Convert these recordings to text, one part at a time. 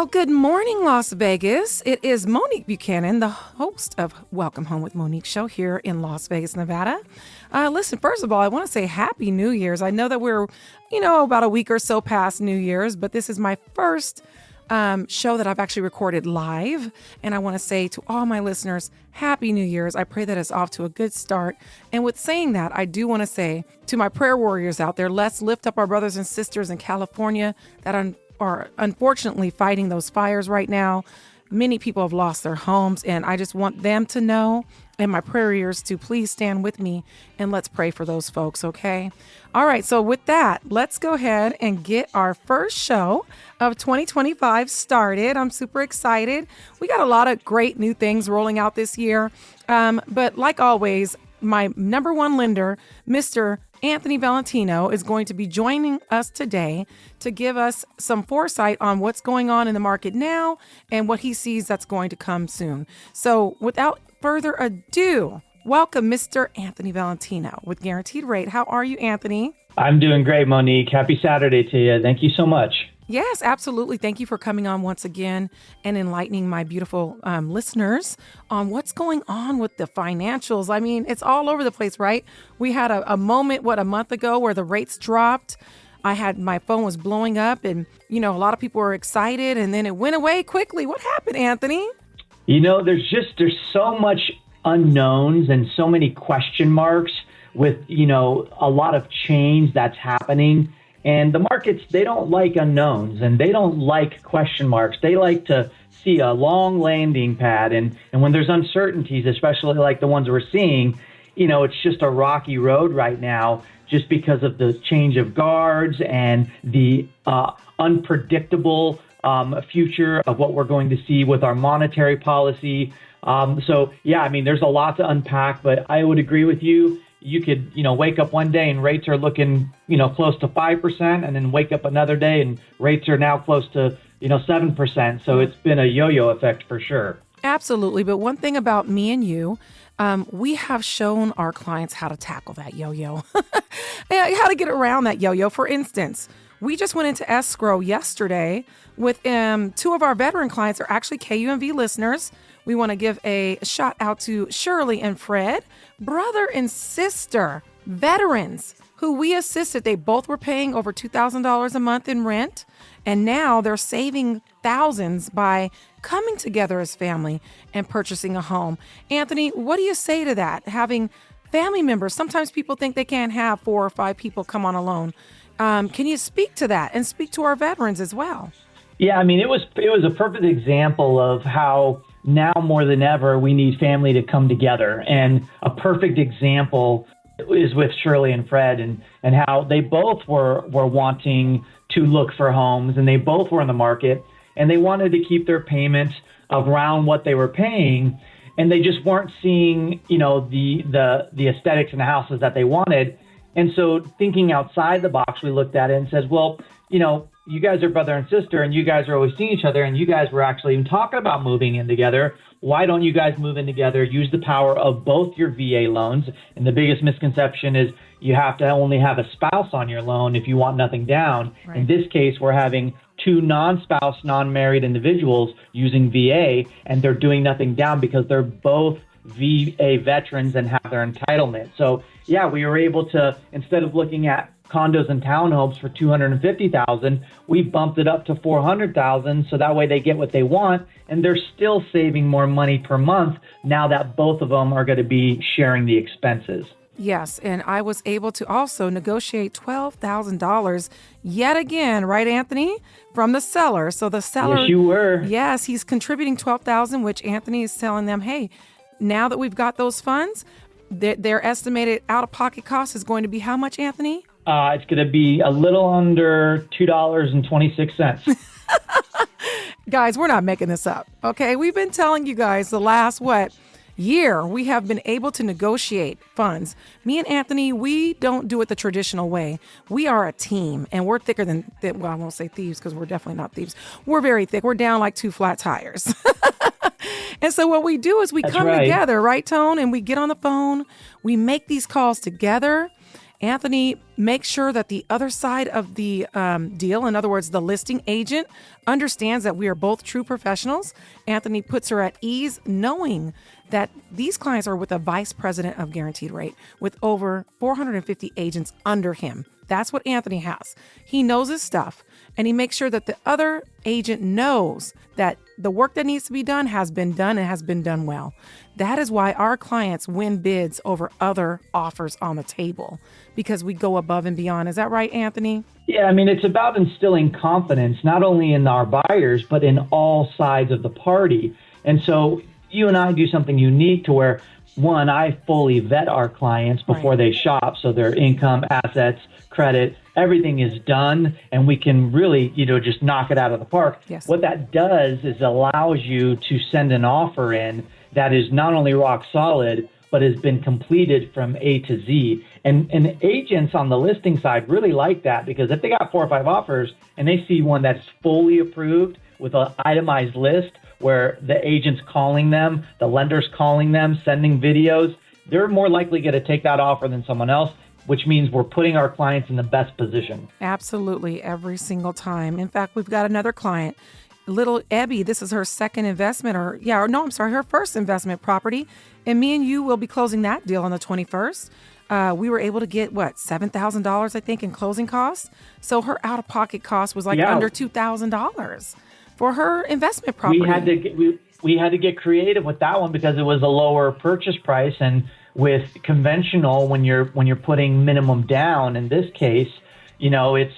Well, good morning, Las Vegas. It is Monique Buchanan, the host of Welcome Home with Monique show here in Las Vegas, Nevada. Listen, first of all, I want to say Happy New Year's. I know that we're, about a week or so past New Year's, but this is my first show that I've actually recorded live. And I want to say to all my listeners, Happy New Year's. I pray that it's off to a good start. And with saying that, I do want to say to my prayer warriors out there, let's lift up our brothers and sisters in California that are unfortunately fighting those fires right now. Many people have lost their homes, and I just want them to know, and my prayers to please stand with me, and let's pray for those folks, okay? All right, so with that, let's go ahead and get our first show of 2025 started. I'm super excited. We got a lot of great new things rolling out this year, but like always, my number one lender, Mr. Anthony Valentino, is going to be joining us today to give us some foresight on what's going on in the market now and what he sees that's going to come soon. So without further ado, welcome Mr. Anthony Valentino with Guaranteed Rate. How are you, Anthony? I'm doing great, Monique. Happy Saturday to you. Thank you so much. Yes, absolutely. Thank you for coming on once again and enlightening my beautiful listeners on what's going on with the financials. I mean, it's all over the place, right? We had a moment, a month ago where the rates dropped. My phone was blowing up and, a lot of people were excited and then it went away quickly. What happened, Anthony? There's so much unknowns and so many question marks with, a lot of change that's happening. And the markets, they don't like unknowns and they don't like question marks. They like to see a long landing pad. And when there's uncertainties, especially like the ones we're seeing, it's just a rocky road right now just because of the change of guards and the unpredictable future of what we're going to see with our monetary policy. There's a lot to unpack, but I would agree with you. You could, wake up one day and rates are looking, close to 5%, and then wake up another day and rates are now close to, 7%. So it's been a yo-yo effect for sure. Absolutely. But one thing about me and you, we have shown our clients how to tackle that yo-yo, how to get around that yo-yo. For instance, we just went into escrow yesterday with two of our veteran clients are actually KUMV listeners. We want to give a shout out to Shirley and Fred, brother and sister, veterans who we assisted. They both were paying over $2,000 a month in rent, and now they're saving thousands by coming together as family and purchasing a home. Anthony, what do you say to that? Having family members, sometimes people think they can't have 4 or 5 people come on a loan. Can you speak to that and speak to our veterans as well? Yeah, it was a perfect example of how now more than ever we need family to come together. And a perfect example is with Shirley and Fred and how they both were wanting to look for homes, and they both were in the market, and they wanted to keep their payments around what they were paying, and they just weren't seeing, the aesthetics in the houses that they wanted. And so thinking outside the box, we looked at it and said, well, you guys are brother and sister, and you guys are always seeing each other, and you guys were actually even talking about moving in together. Why don't you guys move in together, use the power of both your VA loans? And the biggest misconception is you have to only have a spouse on your loan if you want nothing down. Right. In this case, we're having 2 non-spouse, non-married individuals using VA, and they're doing nothing down because they're both VA veterans and have their entitlement. So yeah, we were able to, instead of looking at condos and townhomes for $250,000, we bumped it up to $400,000, so that way they get what they want, and they're still saving more money per month now that both of them are going to be sharing the expenses. Yes, and I was able to also negotiate $12,000 yet again, right, Anthony, from the seller. So the seller, yes, you were. Yes, he's contributing $12,000, which Anthony is telling them, hey, now that we've got those funds, their estimated out-of-pocket cost is going to be how much, Anthony? It's going to be a little under $2.26. Guys, we're not making this up, okay? We've been telling you guys the last, year, we have been able to negotiate funds. Me and Anthony, we don't do it the traditional way. We are a team, and we're thicker than well, I won't say thieves because we're definitely not thieves. We're very thick. We're down like 2 flat tires. And so what we do is we come together, right, Tone? And we get on the phone. We make these calls together. Anthony makes sure that the other side of the deal, in other words, the listing agent, understands that we are both true professionals. Anthony puts her at ease knowing that these clients are with a vice president of Guaranteed Rate with over 450 agents under him. That's what Anthony has. He knows his stuff, and he makes sure that the other agent knows that the work that needs to be done has been done and has been done well. That is why our clients win bids over other offers on the table, because we go above and beyond. Is that right, Anthony? Yeah, I mean, it's about instilling confidence, not only in our buyers, but in all sides of the party. And so you and I do something unique to where, one, I fully vet our clients before they shop. So their income, assets, credit, everything is done, and we can really, just knock it out of the park. Yes. What that does is allows you to send an offer in that is not only rock solid, but has been completed from A to Z. And agents on the listing side really like that, because if they got 4 or 5 offers and they see one that's fully approved with an itemized list where the agent's calling them, the lender's calling them, sending videos, they're more likely going to take that offer than someone else, which means we're putting our clients in the best position. Absolutely, every single time. In fact, we've got another client, little Ebby. This is her second investment, her first investment property. And me and you will be closing that deal on the 21st. We were able to get, $7,000, I think, in closing costs. So her out-of-pocket cost was under $2,000 for her investment property. We had to get creative with that one because it was a lower purchase price, and with conventional, when you're putting minimum down, in this case, it's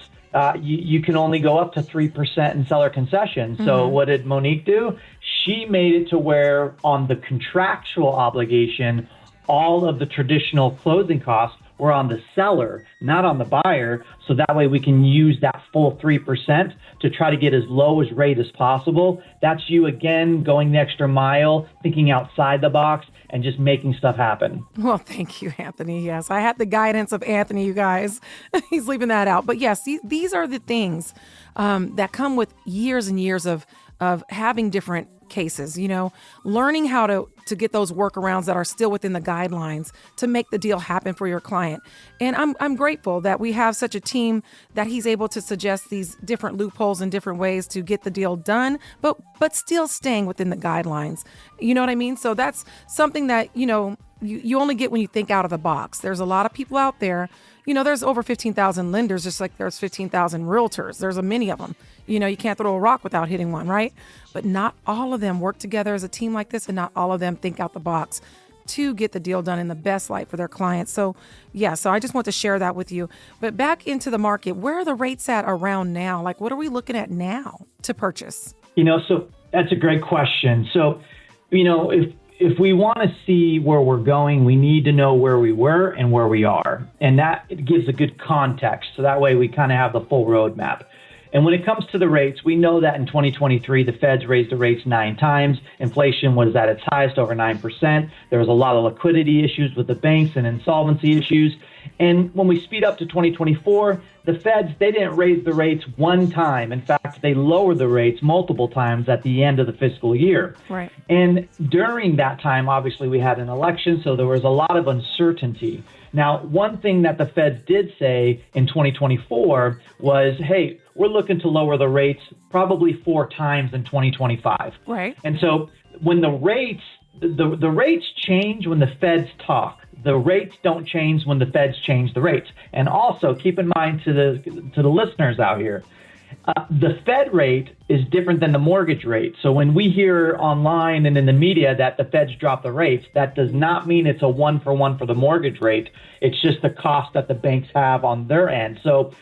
you can only go up to 3% in seller concession. Mm-hmm. So what did Monique do? She made it to where on the contractual obligation, all of the traditional closing costs were on the seller, not on the buyer. So that way we can use that full 3% to try to get as low as rate as possible. That's you, again, going the extra mile, thinking outside the box, and just making stuff happen. Well, thank you, Anthony. Yes, I had the guidance of Anthony, you guys. He's leaving that out. But yes, these are the things that come with years and years of having different cases, learning how to get those workarounds that are still within the guidelines to make the deal happen for your client. And I'm grateful that we have such a team that he's able to suggest these different loopholes and different ways to get the deal done, but still staying within the guidelines. You know what I mean? So that's something that, you only get when you think out of the box. There's a lot of people out there. There's over 15,000 lenders, just like there's 15,000 realtors. There's many of them. You can't throw a rock without hitting one, right? But not all of them work together as a team like this, and not all of them think out the box to get the deal done in the best light for their clients. So I just want to share that with you. But back into the market, where are the rates at around now? Like, what are we looking at now to purchase? So that's a great question. So, if we want to see where we're going, we need to know where we were and where we are. And that gives a good context. So that way we kind of have the full roadmap. And when it comes to the rates, we know that in 2023, the Feds raised the rates 9 times. Inflation was at its highest, over 9%. There was a lot of liquidity issues with the banks and insolvency issues. And when we speed up to 2024, the Feds, they didn't raise the rates one time. In fact, they lowered the rates multiple times at the end of the fiscal year. Right. And during that time, obviously, we had an election, so there was a lot of uncertainty. Now, one thing that the Feds did say in 2024 was, hey, we're looking to lower the rates probably 4 times in 2025. Right. And so when the rates change when the Feds talk. The rates don't change when the Feds change the rates. And also keep in mind to the listeners out here, the Fed rate is different than the mortgage rate. So when we hear online and in the media that the Feds drop the rates, that does not mean it's a 1-for-1 for the mortgage rate. It's just the cost that the banks have on their end. So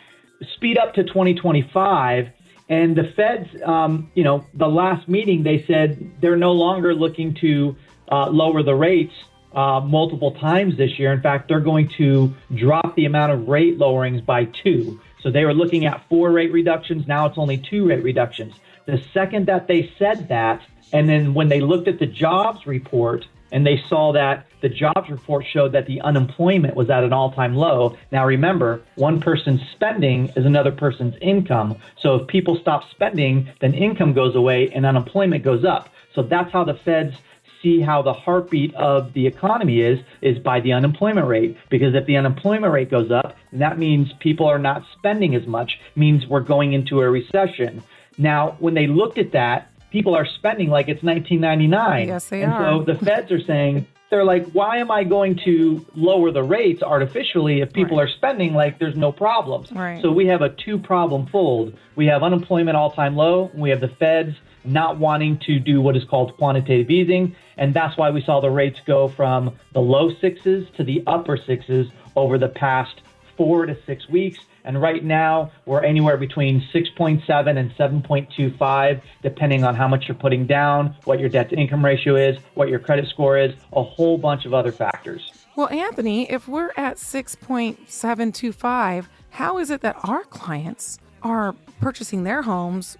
speed up to 2025. And the Feds, the last meeting, they said they're no longer looking to lower the rates multiple times this year. In fact, they're going to drop the amount of rate lowerings by 2. So they were looking at 4 rate reductions. Now it's only 2 rate reductions. The second that they said that, and then when they looked at the jobs report and they saw that the jobs report showed that the unemployment was at an all-time low. Now remember, one person's spending is another person's income. So if people stop spending, then income goes away and unemployment goes up. So that's how the Feds see how the heartbeat of the economy is by the unemployment rate. Because if the unemployment rate goes up, that means people are not spending as much, means we're going into a recession. Now, when they looked at that, people are spending like it's 1999. Yes, they and are. So the feds are saying, they're like, why am I going to lower the rates artificially if people Right. are spending like there's no problems? Right. So we have a two-problem fold. We have unemployment all-time low, and we have the feds not wanting to do what is called quantitative easing, and that's why we saw the rates go from the low sixes to the upper sixes over the past 4 to 6 weeks. And right now, we're anywhere between 6.7 and 7.25, depending on how much you're putting down, what your debt to income ratio is, what your credit score is, a whole bunch of other factors. Well, Anthony, if we're at 6.725, how is it that our clients are purchasing their homes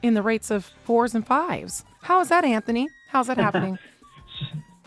in the rates of 4s and 5s? How is that, Anthony? How's that happening?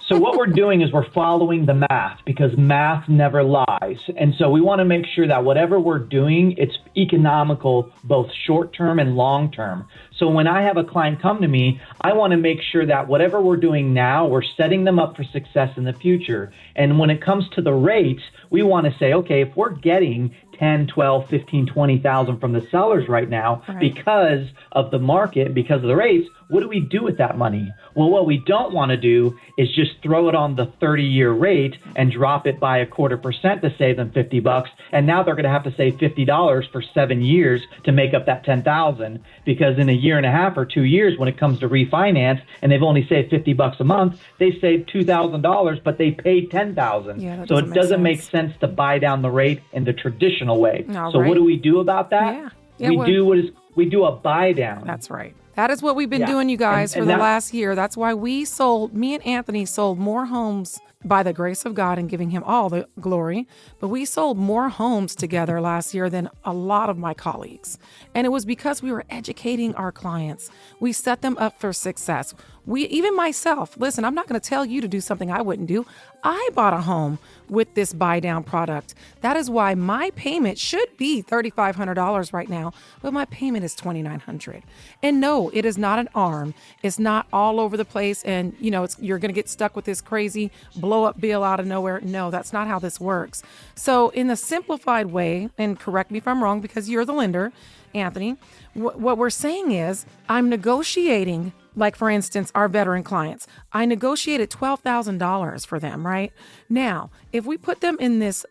So what we're doing is we're following the math, because math never lies. And so we want to make sure that whatever we're doing, it's economical, both short term and long term. So when I have a client come to me, I want to make sure that whatever we're doing now, we're setting them up for success in the future. And when it comes to the rates, we want to say, okay, if we're getting 10, 12, 15, 20,000 from the sellers right now, Right. because of the market, because of the rates, what do we do with that money? Well, what we don't want to do is just throw it on the 30-year rate and drop it by 0.25% to save them $50. And now they're going to have to save $50 for 7 years to make up that 10,000, because in a year and a half or 2 years, when it comes to refinance, and they've only saved $50 a month, they saved $2,000, but they paid $10,000. Yeah, that so it doesn't make sense. sense to buy down the rate in the traditional way. All So right. what do we do about that? Yeah, We do a buy down. That's right. That is what we've been Yeah. doing, you guys, And for the that- last year. That's why me and Anthony sold more homes by the grace of God and giving him all the glory. But we sold more homes together last year than a lot of my colleagues. And it was because we were educating our clients. We set them up for success. Even myself, listen, I'm not going to tell you to do something I wouldn't do. I bought a home with this buy down product. That is why my payment should be $3,500 right now, but my payment is $2,900. And no, it is not an arm. It's not all over the place. And you're going to get stuck with this crazy blow up bill out of nowhere. No, that's not how this works. So in the simplified way, and correct me if I'm wrong, because you're the lender, Anthony, what we're saying is I'm negotiating. Like, for instance, our veteran clients, I negotiated $12,000 for them, right? Now, if we put them in this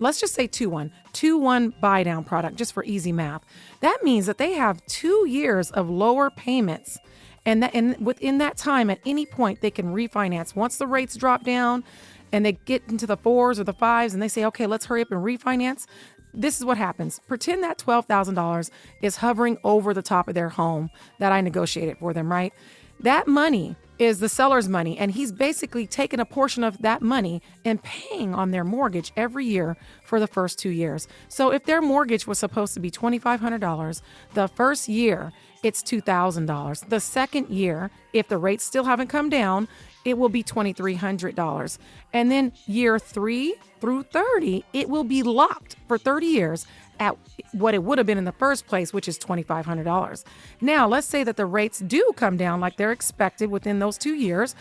let's just say 2-1 buy down product, just for easy math, that means that they have 2 years of lower payments. And within that time, at any point, they can refinance. Once the rates drop down and they get into the 4s or the 5s and they say, okay, let's hurry up and refinance. This is what happens. Pretend that $12,000 is hovering over the top of their home that I negotiated for them, right? That money is the seller's money, and he's basically taking a portion of that money and paying on their mortgage every year for the first 2 years. So if their mortgage was supposed to be $2,500, the first year, it's $2,000. The second year, if the rates still haven't come down, it will be $2,300. And then year 3 through 30, it will be locked for 30 years at what it would have been in the first place, which is $2,500. Now, let's say that the rates do come down like they're expected within those 2 years.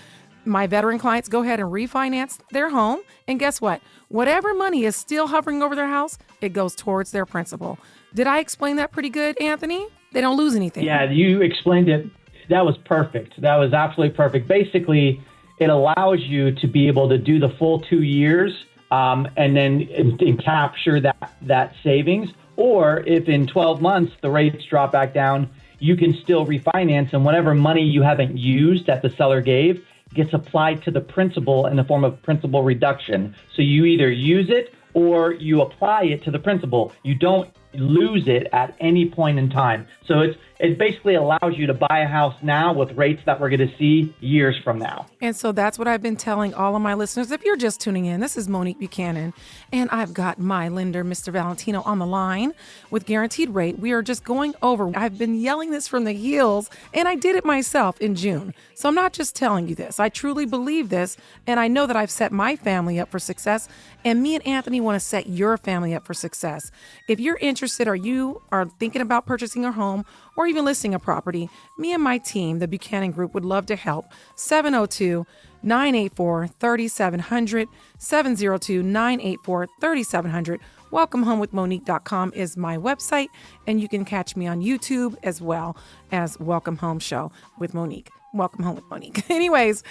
My veteran clients go ahead and refinance their home. And guess what? Whatever money is still hovering over their house, it goes towards their principal. Did I explain that pretty good, Anthony? They don't lose anything. Yeah, you explained it. That was perfect. That was absolutely perfect. Basically, it allows you to be able to do the full 2 years and then and capture that savings. Or if in 12 months the rates drop back down, you can still refinance, and whatever money you haven't used that the seller gave gets applied to the principal in the form of principal reduction. So you either use it or you apply it to the principal. You don't lose it at any point in time. So it basically allows you to buy a house now with rates that we're going to see years from now. And so that's what I've been telling all of my listeners. If you're just tuning in, this is Monique Buchanan, and I've got my lender, Mr. Valentino, on the line with Guaranteed Rate. We are just going over. I've been yelling this from the heels, and I did it myself in June. So I'm not just telling you this. I truly believe this, and I know that I've set my family up for success, and me and Anthony want to set your family up for success. If you're interested interested or you are thinking about purchasing a home or even listing a property, me and my team, the Buchanan Group, would love to help. 702-984-3700, 702-984-3700. welcomehomewithmonique.com is my website, and you can catch me on YouTube as well as Welcome Home Show with Monique. Welcome Home with Monique. Anyways,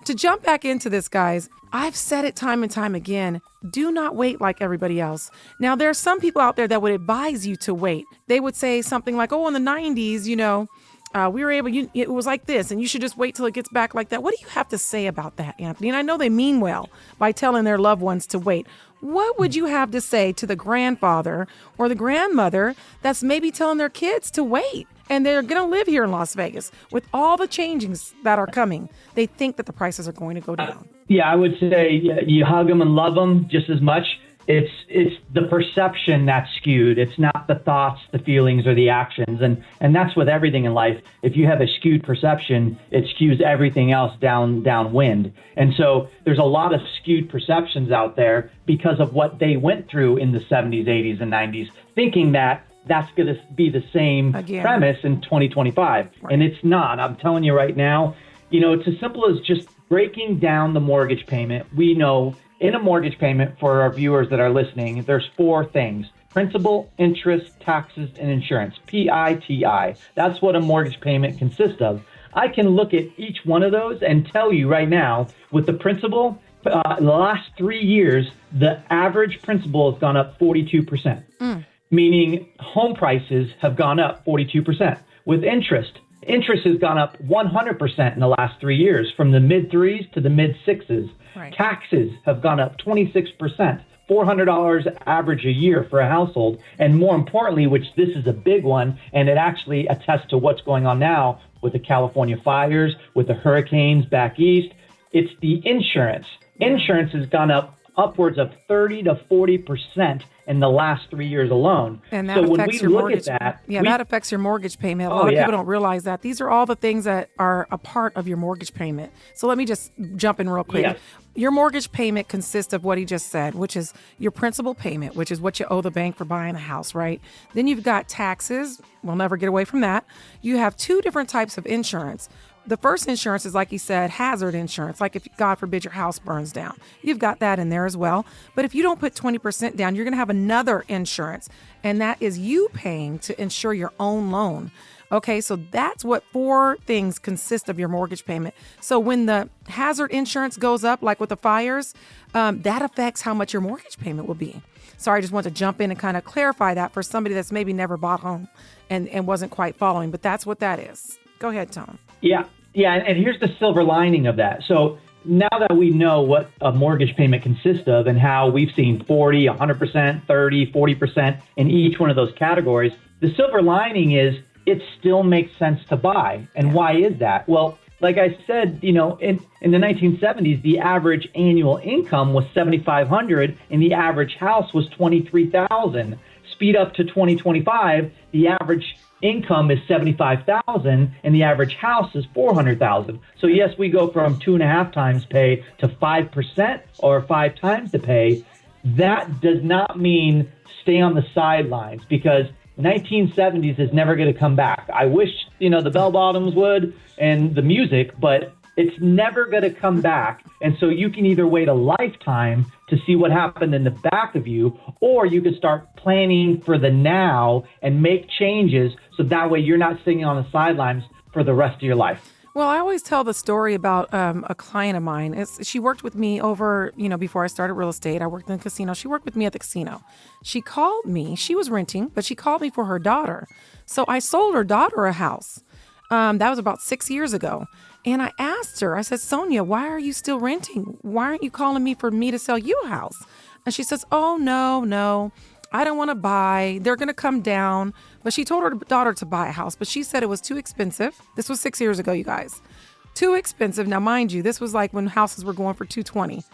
to jump back into this, guys, I've said it time and time again, do not wait like everybody else. Now, there are some people out there that would advise you to wait. They would say something like, oh, in the 90s, we were able, it was like this, and you should just wait till it gets back like that. What do you have to say about that, Anthony? And I know they mean well by telling their loved ones to wait. What would you have to say to the grandfather or the grandmother that's maybe telling their kids to wait? And they're going to live here in Las Vegas with all the changings that are coming. They think that the prices are going to go down. Yeah, I would say you hug them and love them just as much. It's the perception that's skewed. It's not the thoughts, the feelings, or the actions. And that's with everything in life. If you have a skewed perception, it skews everything else downwind. And so there's a lot of skewed perceptions out there because of what they went through in the 70s, 80s, and 90s, thinking that that's going to be the same premise in 2025. Right. And it's not. I'm telling you right now, it's as simple as just breaking down the mortgage payment. We know in a mortgage payment, for our viewers that are listening, there's 4 things: principal, interest, taxes, and insurance, PITI. That's what a mortgage payment consists of. I can look at each one of those and tell you right now, with the principal, the last 3 years, the average principal has gone up 42%, meaning home prices have gone up 42%. With interest has gone up 100% in the last 3 years, from the mid-3s to the mid-6s. Right. Taxes have gone up 26%, $400 average a year for a household. And more importantly, which this is a big one, and it actually attests to what's going on now with the California fires, with the hurricanes back east, it's the insurance. Insurance has gone up upwards of 30 to 40% in the last 3 years alone. And that affects your mortgage. That affects your mortgage payment. A lot of people don't realize that. These are all the things that are a part of your mortgage payment. So let me just jump in real quick. Yes. Your mortgage payment consists of what he just said, which is your principal payment, which is what you owe the bank for buying a house, right? Then you've got taxes. We'll never get away from that. You have 2 different types of insurance. The first insurance is, like he said, hazard insurance. Like if, God forbid, your house burns down. You've got that in there as well. But if you don't put 20% down, you're going to have another insurance. And that is you paying to insure your own loan. Okay, so that's what 4 things consist of your mortgage payment. So when the hazard insurance goes up, like with the fires, that affects how much your mortgage payment will be. Sorry, I just want to jump in and kind of clarify that for somebody that's maybe never bought home and wasn't quite following. But that's what that is. Go ahead, Tom. Yeah. And here's the silver lining of that. So now that we know what a mortgage payment consists of and how we've seen 40, 100%, 30, 40% in each one of those categories, the silver lining is it still makes sense to buy. And why is that? Well, like I said, in the 1970s, the average annual income was $7,500 and the average house was $23,000. Speed up to 2025, the average income is $75,000 and the average house is $400,000. So yes, we go from 2.5 times pay to 5% or 5 times the pay. That does not mean stay on the sidelines, because 1970s is never going to come back. I wish, the bell bottoms would and the music, but it's never going to come back. And so you can either wait a lifetime to see what happened in the back of you, or you can start planning for the now and make changes so that way you're not sitting on the sidelines for the rest of your life. Well, I always tell the story about a client of mine. She worked with me over, before I started real estate. I worked in the casino. She worked with me at the casino. She called me. She was renting, but she called me for her daughter. So I sold her daughter a house. That was about 6 years ago. And I asked her, I said, Sonia, why are you still renting? Why aren't you calling me for me to sell you a house? And she says, oh, no, I don't want to buy. They're going to come down. But she told her daughter to buy a house, but she said it was too expensive. This was 6 years ago, you guys. Too expensive. Now, mind you, this was like when houses were going for $220.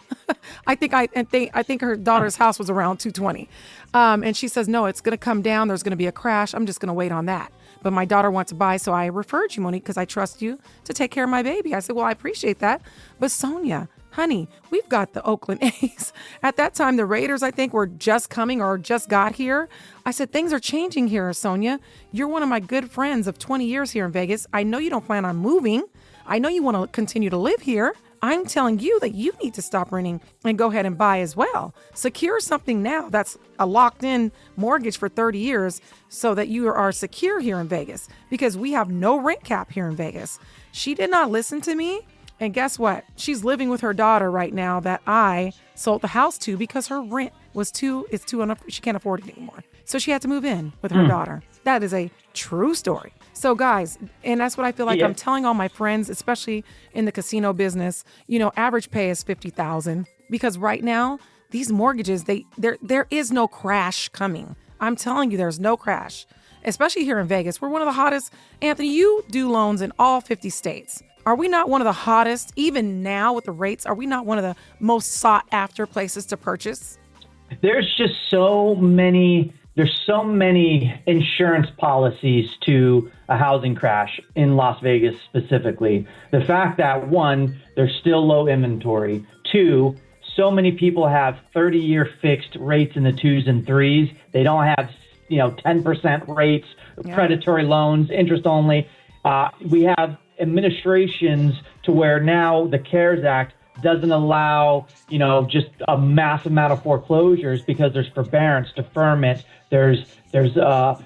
I think her daughter's house was around $220. And she says, no, it's going to come down. There's going to be a crash. I'm just going to wait on that. But my daughter wants to buy, so I referred you, Monique, because I trust you to take care of my baby. I said, well, I appreciate that. But Sonia, honey, we've got the Oakland A's. At that time, the Raiders, I think, were just coming or just got here. I said, things are changing here, Sonia. You're one of my good friends of 20 years here in Vegas. I know you don't plan on moving. I know you want to continue to live here. I'm telling you that you need to stop renting and go ahead and buy as well. Secure something now that's a locked-in mortgage for 30 years so that you are secure here in Vegas, because we have no rent cap here in Vegas. She did not listen to me. And guess what? She's living with her daughter right now that I sold the house to because her rent was she can't afford it anymore. So she had to move in with her daughter. That is a true story. So guys, and that's what I feel like I'm telling all my friends, especially in the casino business, average pay is $50,000, because right now these mortgages, there is no crash coming. I'm telling you, there's no crash, especially here in Vegas. We're one of the hottest. Anthony, you do loans in all 50 states. Are we not one of the hottest, even now with the rates? Are we not one of the most sought after places to purchase? There's just so many insurance policies to a housing crash in Las Vegas specifically. The fact that, one, there's still low inventory. Two, so many people have 30-year fixed rates in the 2s and 3s. They don't have 10% rates, predatory loans, interest only. We have administrations to where now the CARES Act doesn't allow, just a mass amount of foreclosures because there's forbearance, deferment, there's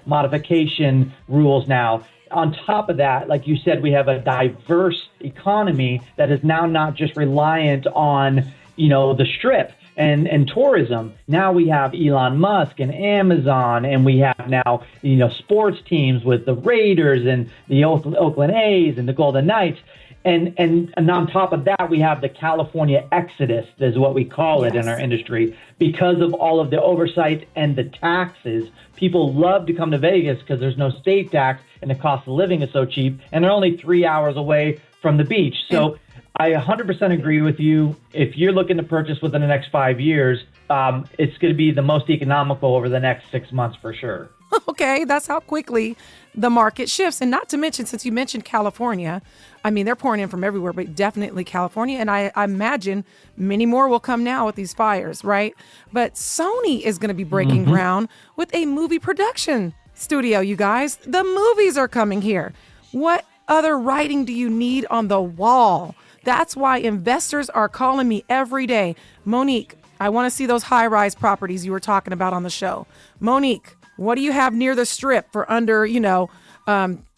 modification rules now. On top of that, like you said, we have a diverse economy that is now not just reliant on, the Strip and tourism. Now we have Elon Musk and Amazon, and we have now, sports teams with the Raiders and the Oakland A's and the Golden Knights. And on top of that, we have the California exodus, is what we call it in our industry, because of all of the oversight and the taxes. People love to come to Vegas because there's no state tax and the cost of living is so cheap, and they're only 3 hours away from the beach. So I 100% agree with you. If you're looking to purchase within the next 5 years, it's going to be the most economical over the next 6 months for sure. Okay, that's how quickly the market shifts. And not to mention, since you mentioned California, I mean, they're pouring in from everywhere, but definitely California. And I imagine many more will come now with these fires, right? But Sony is going to be breaking ground with a movie production studio, you guys. The movies are coming here. What other writing do you need on the wall? That's why investors are calling me every day. Monique, I want to see those high-rise properties you were talking about on the show. Monique, what do you have near the Strip for under, $200,000,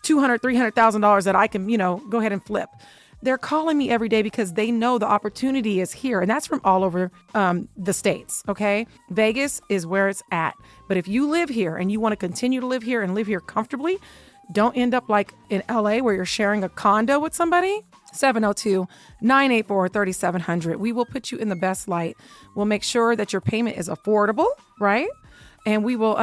$300,000 that I can, go ahead and flip? They're calling me every day because they know the opportunity is here. And that's from all over the states, okay? Vegas is where it's at. But if you live here and you want to continue to live here and live here comfortably, don't end up like in LA where you're sharing a condo with somebody. 702-984-3700. We will put you in the best light. We'll make sure that your payment is affordable, right? And we will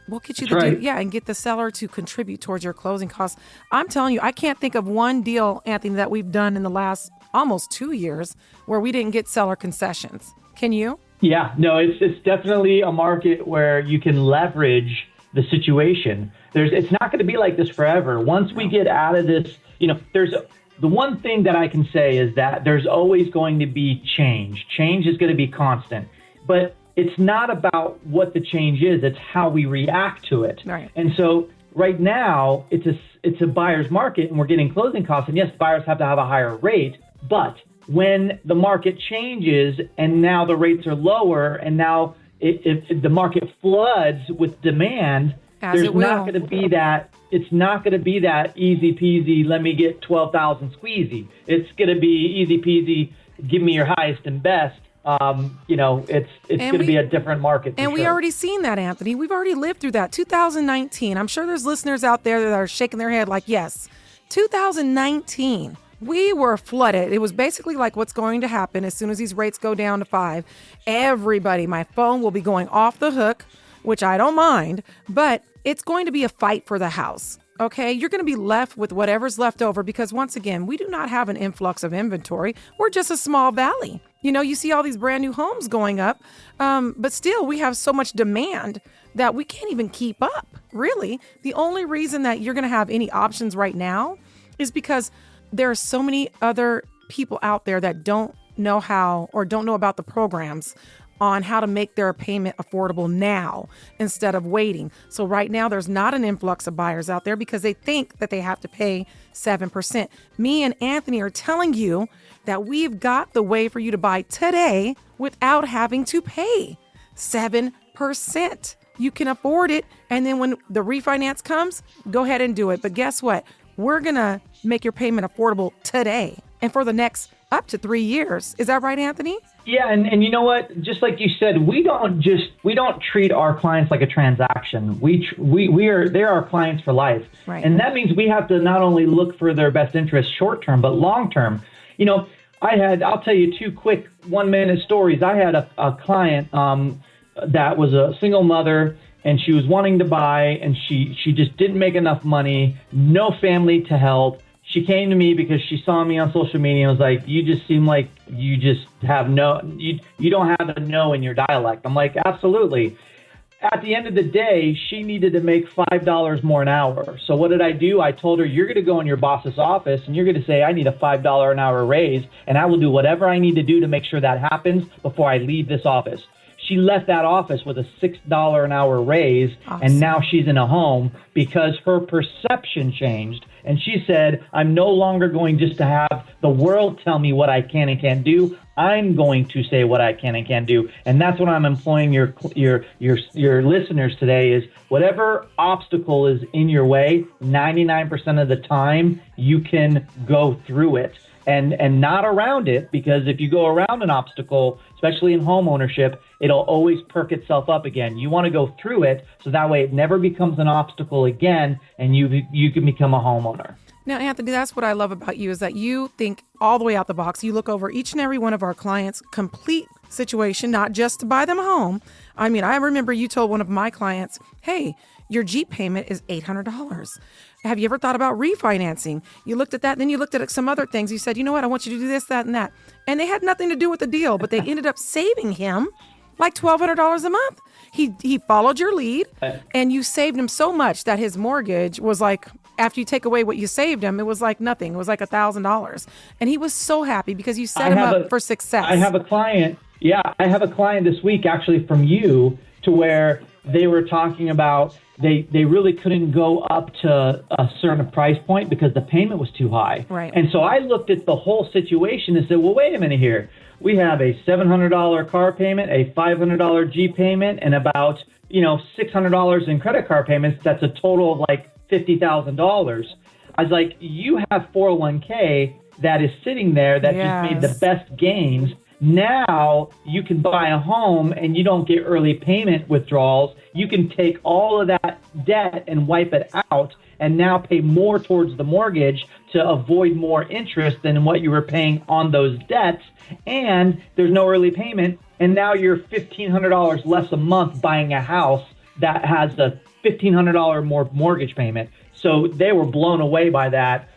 we'll get you and get the seller to contribute towards your closing costs. I'm telling you, I can't think of one deal, Anthony, that we've done in the last almost 2 years where we didn't get seller concessions. Can you? Yeah, no, it's definitely a market where you can leverage the situation. It's not going to be like this forever. Once we get out of this, the one thing that I can say is that there's always going to be change. Change is going to be constant, but it's not about what the change is. It's how we react to it. Right. And so right now it's a buyer's market and we're getting closing costs. And yes, buyers have to have a higher rate, but when the market changes and now the rates are lower and now if the market floods with demand, it's not going to be that easy peasy, let me get 12,000 squeezy. It's going to be easy peasy, give me your highest and best. It's going to be a different market. And we already seen that, Anthony. We've already lived through that. 2019. I'm sure there's listeners out there that are shaking their head like, yes, 2019. We were flooded. It was basically like what's going to happen as soon as these rates go down to 5. Everybody, my phone will be going off the hook, which I don't mind, but it's going to be a fight for the house. Okay, you're going to be left with whatever's left over because once again, we do not have an influx of inventory. We're just a small valley. You see all these brand new homes going up, but still we have so much demand that we can't even keep up. Really, the only reason that you're going to have any options right now is because there are so many other people out there that don't know how or don't know about the programs on how to make their payment affordable now instead of waiting. So right now there's not an influx of buyers out there because they think that they have to pay 7%. Me and Anthony are telling you that we've got the way for you to buy today without having to pay 7%. You can afford it. And then when the refinance comes, go ahead and do it. But guess what? We're going to make your payment affordable today and for the next up to 3 years. Is that right, Anthony? Yeah, and you know what? Just like you said, we don't treat our clients like a transaction. They're our clients for life, right. And that means we have to not only look for their best interest short term, but long term. You know, I'll tell you 2 quick 1-minute stories. I had a client that was a single mother, and she was wanting to buy, and she just didn't make enough money, no family to help. She came to me because she saw me on social media and was like, you just seem like you just have you don't have a no in your dialect. I'm like, absolutely. At the end of the day, she needed to make $5 more an hour. So what did I do? I told her, you're going to go in your boss's office and you're going to say, I need a $5 an hour raise, and I will do whatever I need to do to make sure that happens before I leave this office. She left that office with a $6 an hour raise, awesome. And now she's in a home because her perception changed. And she said, I'm no longer going just to have the world tell me what I can and can't do. I'm going to say what I can and can't do. And that's what I'm employing your listeners today is whatever obstacle is in your way, 99% of the time, you can go through it and not around it, because if you go around an obstacle, especially in home ownership, it'll always perk itself up again. You want to go through it so that way it never becomes an obstacle again and you can become a homeowner. Now, Anthony, that's what I love about you is that you think all the way out the box. You look over each and every one of our clients' complete situation, not just to buy them a home. I mean, I remember you told one of my clients, hey, your Jeep payment is $800. Have you ever thought about refinancing? You looked at that, then you looked at some other things. You said, you know what, I want you to do this, that, and that. And they had nothing to do with the deal, but they ended up saving him like $1,200 a month. He followed your lead, and you saved him so much that his mortgage was like, after you take away what you saved him, it was like nothing. It was like $1,000. And he was so happy because you set him up for success. I have a client this week actually from you to where they were talking about they really couldn't go up to a certain price point because the payment was too high. Right. And so I looked at the whole situation and said, well, wait a minute here. We have a $700 car payment, a $500 Jeep payment, and about $600 in credit card payments. That's a total of like $50,000. I was like, you have 401k that is sitting there that just made the best gains. Now you can buy a home and you don't get early payment withdrawals. You can take all of that debt and wipe it out and now pay more towards the mortgage to avoid more interest than what you were paying on those debts. And there's no early payment. And now you're $1,500 less a month buying a house that has a $1,500 more mortgage payment. So they were blown away by that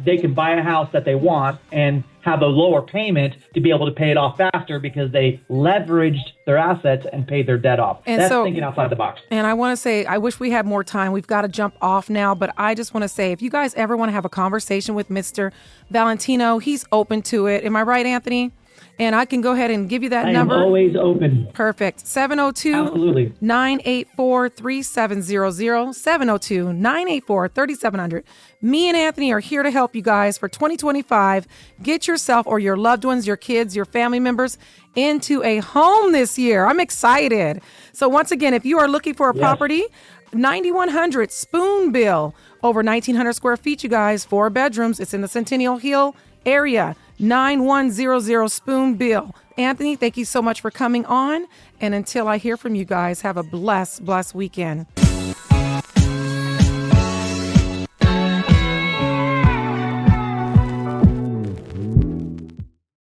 they can buy a house that they want and have a lower payment to be able to pay it off faster because they leveraged their assets and paid their debt off. And that's thinking outside the box. And I want to say, I wish we had more time. We've got to jump off now, but I just want to say, if you guys ever want to have a conversation with Mr. Valentino, he's open to it. Am I right, Anthony? And I can go ahead and give you that number. I am always open. Perfect. 702-984-3700. 702-984-3700. Me and Anthony are here to help you guys for 2025. Get yourself or your loved ones, your kids, your family members into a home this year. I'm excited. So once again, if you are looking for a property, 9100 Spoonbill, over 1,900 square feet, you guys, 4 bedrooms. It's in the Centennial Hill area. 9100 Spoonbill. Anthony, thank you so much for coming on. And until I hear from you guys, have a blessed weekend.